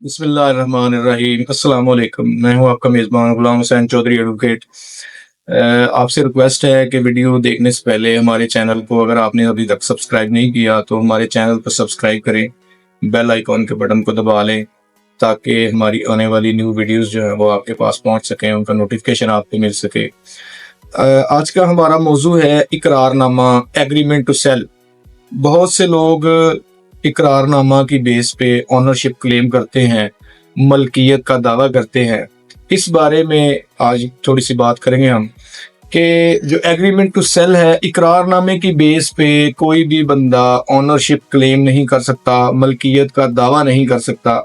बिस्मिल्लाहिर्रहमानिर्रहीम। अस्सलाम वालेकुम। मैं हूं आपका मेज़बान गुलाम हुसैन चौधरी एडवोकेट। आपसे रिक्वेस्ट है कि वीडियो देखने से पहले हमारे चैनल को अगर आपने अभी तक सब्सक्राइब नहीं किया तो हमारे चैनल को सब्सक्राइब करें, बेल आइकॉन के बटन को दबा लें ताकि हमारी आने वाली न्यू वीडियोस जो हैं वो आपके पास पहुंच सकें, उनका नोटिफिकेशन आपको मिल सके। आज का हमारा मौजू है इकरारनामा, एग्रीमेंट टू सेल। बहुत से लोग इकरारनामा की बेस पे ओनरशिप क्लेम करते हैं, मलकियत का दावा करते हैं। इस बारे में आज थोड़ी सी बात करेंगे हम कि जो एग्रीमेंट टू सेल है, इकरारनामे की बेस पे कोई भी बंदा ओनरशिप क्लेम नहीं कर सकता, मलकियत का दावा नहीं कर सकता।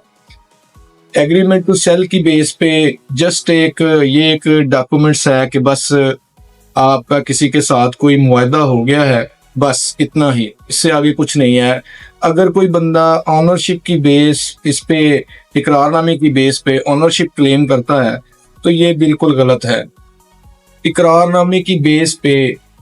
एग्रीमेंट टू सेल की बेस पे जस्ट एक डॉक्यूमेंट्स है कि बस आपका किसी के साथ कोई मुआहदा हो गया है, बस इतना ही, इससे आगे कुछ नहीं है। अगर कोई बंदा ऑनरशिप की बेस इस पे, इकरारनामे की बेस पे ऑनरशिप क्लेम करता है तो ये बिल्कुल गलत है। इकरारनामे की बेस पे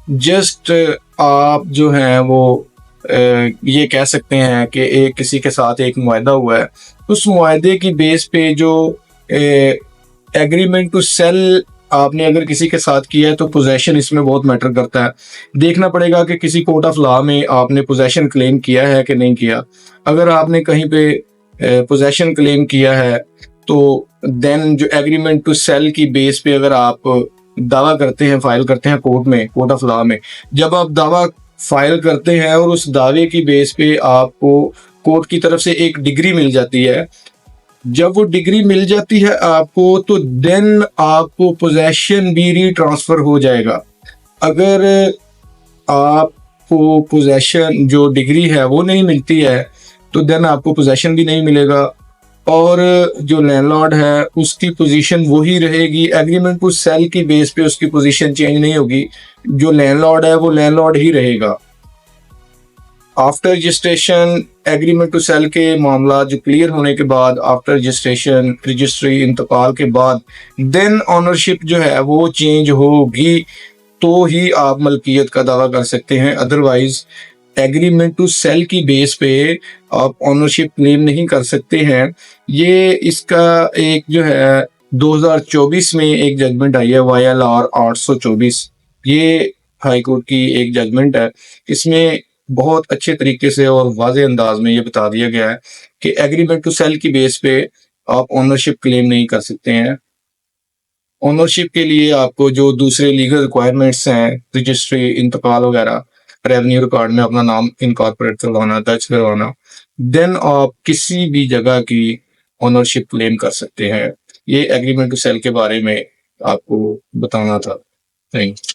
जस्ट आप जो है वो ये कह सकते हैं कि एक किसी के साथ एक मुआहदा हुआ है, उस मुआहदे की बेस पे जो एग्रीमेंट टू सेल आपने अगर किसी के साथ किया है तो पोजेशन इसमें बहुत मैटर करता है। देखना पड़ेगा कि किसी कोर्ट ऑफ लॉ में आपने पोजेशन क्लेम किया है कि नहीं किया। अगर आपने कहीं पे पोजेशन क्लेम किया है तो देन जो एग्रीमेंट टू सेल की बेस पे अगर आप दावा करते हैं, फाइल करते हैं कोर्ट में, कोर्ट ऑफ लॉ में, जब आप दावा फाइल करते हैं और उस दावे की बेस पे आपको कोर्ट की तरफ से एक डिग्री मिल जाती है, जब वो डिग्री मिल जाती है आपको, तो देन आपको पोजेशन भी रीट्रांसफर हो जाएगा। अगर आपको पोजेशन जो डिग्री है वो नहीं मिलती है तो देन आपको पोजेशन भी नहीं मिलेगा और जो लैंडलॉर्ड है उसकी पोजीशन वही रहेगी। एग्रीमेंट टू सेल की बेस पे उसकी पोजीशन चेंज नहीं होगी, जो लैंडलॉर्ड है वो लैंडलॉर्ड ही रहेगा। After registration agreement to sell के मामला जो क्लियर होने के बाद, आफ्टर रजिस्ट्रेशन, रजिस्ट्री, इंतकाल के बाद देन ऑनरशिप जो है वो चेंज होगी तो ही आप मलकियत का दावा कर सकते हैं। अदरवाइज एग्रीमेंट टू सेल की बेस पे आप ऑनरशिप क्लेम नहीं कर सकते हैं। ये इसका एक जो है 2024 में एक जजमेंट आई है, YLR 824। ये हाई कोर्ट की एक जजमेंट है। इसमें बहुत अच्छे तरीके से और वाज़े अंदाज में ये बता दिया गया है कि एग्रीमेंट टू सेल की बेस पे आप ओनरशिप क्लेम नहीं कर सकते हैं। ओनरशिप के लिए आपको जो दूसरे लीगल रिक्वायरमेंट्स हैं, रजिस्ट्री, इंतकाल वगैरह, रेवेन्यू रिकॉर्ड में अपना नाम इनकॉर्पोरेट करवाना, दर्ज करवाना, देन आप किसी भी जगह की ओनरशिप क्लेम कर सकते हैं। ये एग्रीमेंट टू सेल के बारे में आपको बताना था। Thank you.